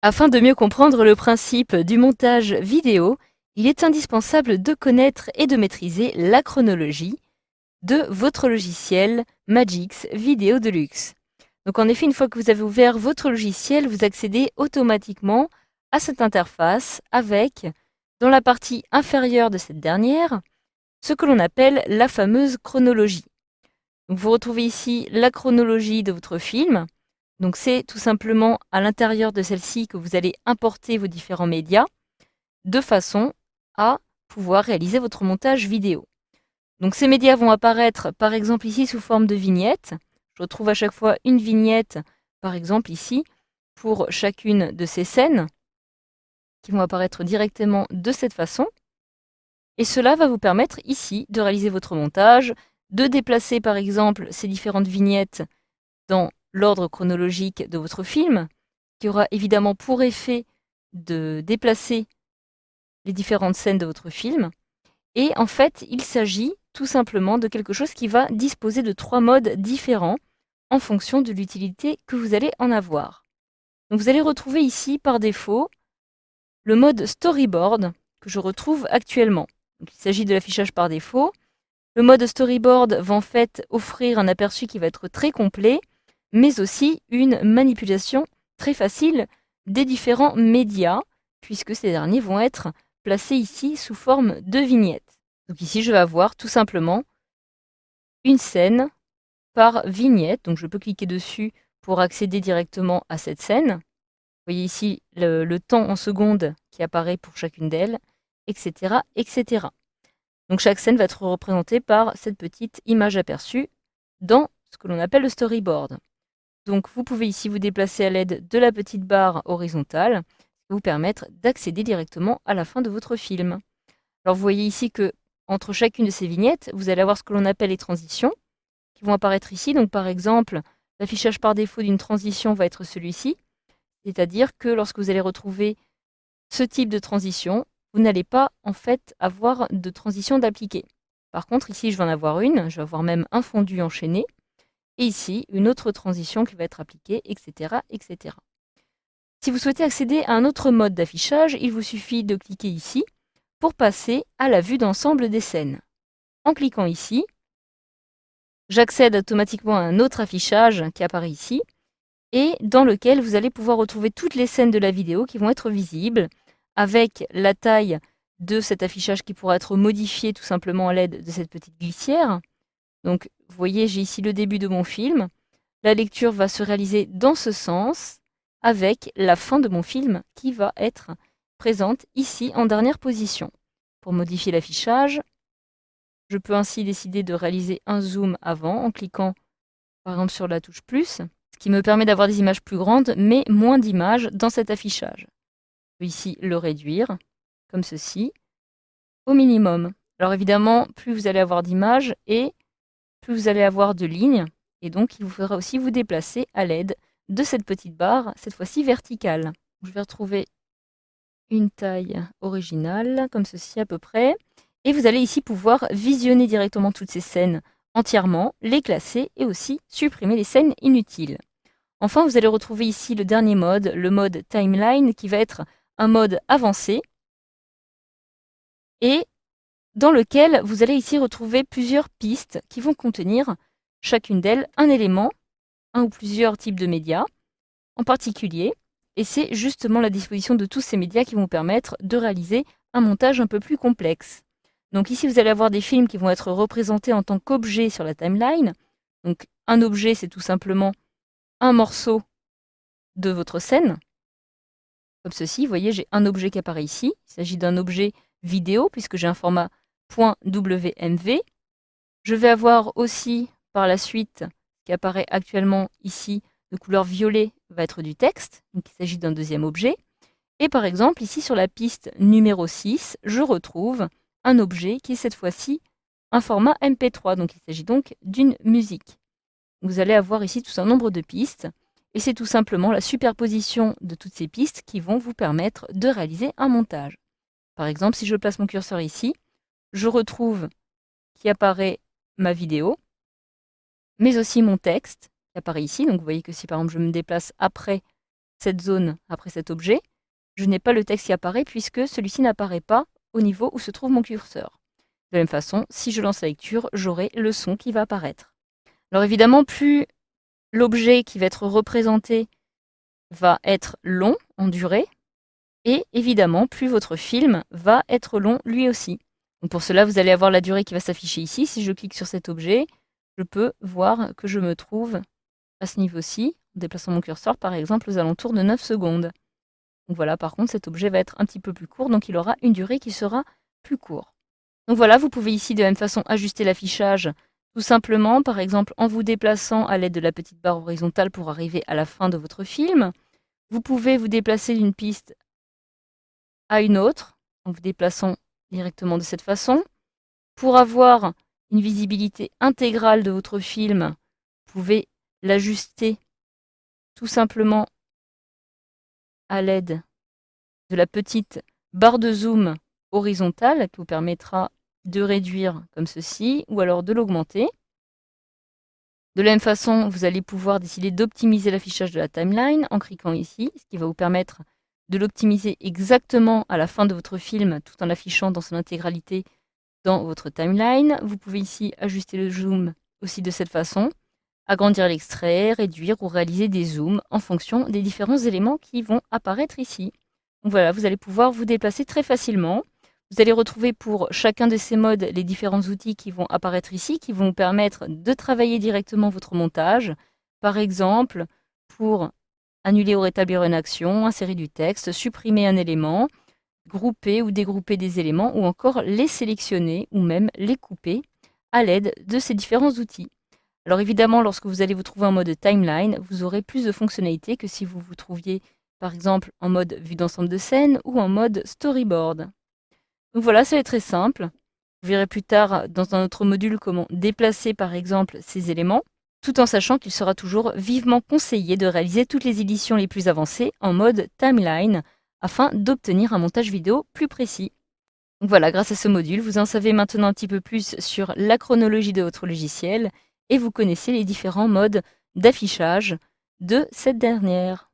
Afin de mieux comprendre le principe du montage vidéo, il est indispensable de connaître et de maîtriser la chronologie de votre logiciel Magix Video Deluxe. Donc en effet, une fois que vous avez ouvert votre logiciel, vous accédez automatiquement à cette interface avec, dans la partie inférieure de cette dernière, ce que l'on appelle la fameuse chronologie. Donc vous retrouvez ici la chronologie de votre film. Donc c'est tout simplement à l'intérieur de celle-ci que vous allez importer vos différents médias de façon à pouvoir réaliser votre montage vidéo. Donc ces médias vont apparaître par exemple ici sous forme de vignettes. Je retrouve à chaque fois une vignette, par exemple ici, pour chacune de ces scènes qui vont apparaître directement de cette façon. Et cela va vous permettre ici de réaliser votre montage, de déplacer par exemple ces différentes vignettes dans l'ordre chronologique de votre film, qui aura évidemment pour effet de déplacer les différentes scènes de votre film. Et en fait, il s'agit tout simplement de quelque chose qui va disposer de 3 modes différents en fonction de l'utilité que vous allez en avoir. Donc vous allez retrouver ici par défaut le mode storyboard que je retrouve actuellement. Donc, il s'agit de l'affichage par défaut. Le mode storyboard va en fait offrir un aperçu qui va être très complet, mais aussi une manipulation très facile des différents médias, puisque ces derniers vont être placés ici sous forme de vignettes. Donc ici, je vais avoir tout simplement une scène par vignette. Donc je peux cliquer dessus pour accéder directement à cette scène. Vous voyez ici le temps en secondes qui apparaît pour chacune d'elles, etc., etc. Donc chaque scène va être représentée par cette petite image aperçue dans ce que l'on appelle le storyboard. Donc vous pouvez ici vous déplacer à l'aide de la petite barre horizontale, qui va vous permettre d'accéder directement à la fin de votre film. Alors vous voyez ici que entre chacune de ces vignettes, vous allez avoir ce que l'on appelle les transitions, qui vont apparaître ici. Donc par exemple, l'affichage par défaut d'une transition va être celui-ci, c'est-à-dire que lorsque vous allez retrouver ce type de transition, vous n'allez pas en fait avoir de transition d'appliquer. Par contre, ici, je vais en avoir une, je vais avoir même un fondu enchaîné, et ici, une autre transition qui va être appliquée, etc., etc. Si vous souhaitez accéder à un autre mode d'affichage, il vous suffit de cliquer ici pour passer à la vue d'ensemble des scènes. En cliquant ici, j'accède automatiquement à un autre affichage qui apparaît ici, et dans lequel vous allez pouvoir retrouver toutes les scènes de la vidéo qui vont être visibles, avec la taille de cet affichage qui pourra être modifié tout simplement à l'aide de cette petite glissière. Donc vous voyez, j'ai ici le début de mon film. La lecture va se réaliser dans ce sens, avec la fin de mon film qui va être présente ici en dernière position. Pour modifier l'affichage, je peux ainsi décider de réaliser un zoom avant en cliquant par exemple sur la touche plus, ce qui me permet d'avoir des images plus grandes, mais moins d'images dans cet affichage. Je peux ici le réduire, comme ceci, au minimum. Alors évidemment, plus vous allez avoir d'images et plus vous allez avoir de lignes, et donc il vous faudra aussi vous déplacer à l'aide de cette petite barre, cette fois-ci verticale. Je vais retrouver une taille originale, comme ceci à peu près, et vous allez ici pouvoir visionner directement toutes ces scènes entièrement, les classer et aussi supprimer les scènes inutiles. Enfin, vous allez retrouver ici le dernier mode, le mode timeline, qui va être un mode avancé et dans lequel vous allez ici retrouver plusieurs pistes qui vont contenir chacune d'elles un élément, un ou plusieurs types de médias en particulier. Et c'est justement la disposition de tous ces médias qui vont vous permettre de réaliser un montage un peu plus complexe. Donc ici, vous allez avoir des films qui vont être représentés en tant qu'objets sur la timeline. Donc un objet, c'est tout simplement un morceau de votre scène. Comme ceci, vous voyez, j'ai un objet qui apparaît ici. Il s'agit d'un objet vidéo, puisque j'ai un format .wmv. Je vais avoir aussi, par la suite, ce qui apparaît actuellement ici, de couleur violet, va être du texte. Donc il s'agit d'un deuxième objet. Et par exemple, ici sur la piste numéro 6, je retrouve un objet qui est cette fois-ci un format MP3. Donc il s'agit donc d'une musique. Vous allez avoir ici tout un nombre de pistes. Et c'est tout simplement la superposition de toutes ces pistes qui vont vous permettre de réaliser un montage. Par exemple, si je place mon curseur ici, je retrouve qui apparaît ma vidéo, mais aussi mon texte qui apparaît ici. Donc vous voyez que si par exemple je me déplace après cette zone après cet objet, je n'ai pas le texte qui apparaît puisque celui-ci n'apparaît pas au niveau où se trouve mon curseur. De la même façon, si je lance la lecture, j'aurai le son qui va apparaître. Alors évidemment, plus l'objet qui va être représenté va être long en durée, et évidemment, plus votre film va être long lui aussi. Donc pour cela, vous allez avoir la durée qui va s'afficher ici. Si je clique sur cet objet, je peux voir que je me trouve à ce niveau-ci, en déplaçant mon curseur par exemple aux alentours de 9 secondes. Donc voilà, par contre, cet objet va être un petit peu plus court, donc il aura une durée qui sera plus courte. Donc voilà, vous pouvez ici de la même façon ajuster l'affichage tout simplement, par exemple en vous déplaçant à l'aide de la petite barre horizontale pour arriver à la fin de votre film. Vous pouvez vous déplacer d'une piste à une autre, en vous déplaçant directement de cette façon. Pour avoir une visibilité intégrale de votre film, vous pouvez l'ajuster tout simplement à l'aide de la petite barre de zoom horizontale qui vous permettra de réduire comme ceci ou alors de l'augmenter. De la même façon, vous allez pouvoir décider d'optimiser l'affichage de la timeline en cliquant ici, ce qui va vous permettre de l'optimiser exactement à la fin de votre film tout en l'affichant dans son intégralité dans votre timeline. Vous pouvez ici ajuster le zoom aussi de cette façon, agrandir l'extrait, réduire ou réaliser des zooms en fonction des différents éléments qui vont apparaître ici. Donc voilà, vous allez pouvoir vous déplacer très facilement. Vous allez retrouver pour chacun de ces modes les différents outils qui vont apparaître ici, qui vont vous permettre de travailler directement votre montage. Par exemple, pour annuler ou rétablir une action, insérer du texte, supprimer un élément, grouper ou dégrouper des éléments, ou encore les sélectionner ou même les couper à l'aide de ces différents outils. Alors évidemment, lorsque vous allez vous trouver en mode timeline, vous aurez plus de fonctionnalités que si vous vous trouviez par exemple en mode vue d'ensemble de scène ou en mode storyboard. Donc voilà, c'est très simple. Vous verrez plus tard dans un autre module comment déplacer par exemple ces éléments, tout en sachant qu'il sera toujours vivement conseillé de réaliser toutes les éditions les plus avancées en mode timeline afin d'obtenir un montage vidéo plus précis. Donc voilà, grâce à ce module, vous en savez maintenant un petit peu plus sur la chronologie de votre logiciel et vous connaissez les différents modes d'affichage de cette dernière.